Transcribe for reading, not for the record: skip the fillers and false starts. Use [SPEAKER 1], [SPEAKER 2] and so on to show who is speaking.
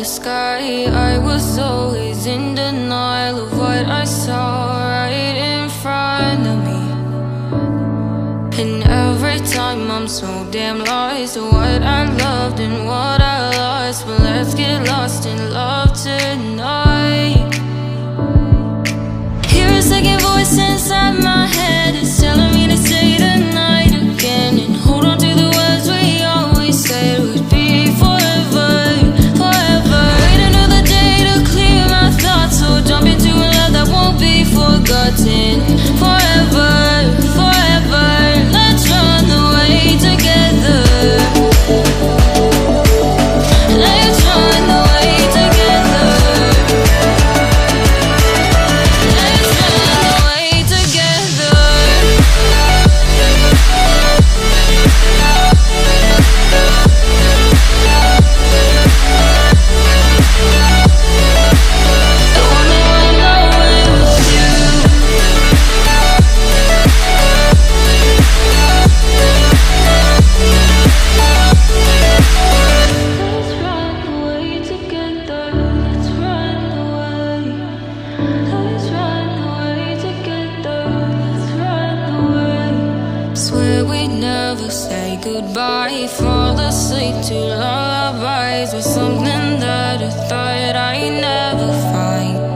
[SPEAKER 1] sky. I was always in denial of what I saw right in front of me. And every time I'm so damn lost to what I loved and what I lost. But let's get lost in love tonight. Hear a second voice inside my head. It's telling me to say tonight again. And hold on to the words we always said would be forever, forever. Wait another day to clear my thoughts. So jump into a love that won't be forgotten. Forever, forever. Let's run away together. Let's run away together. Let's run away together. I wanna run away with you. Let's run away together. Let's run away. Let's run away together. Let's run away. Swear we'd never say goodbye. Fall asleep to lullabies with something that I thought I'd never find.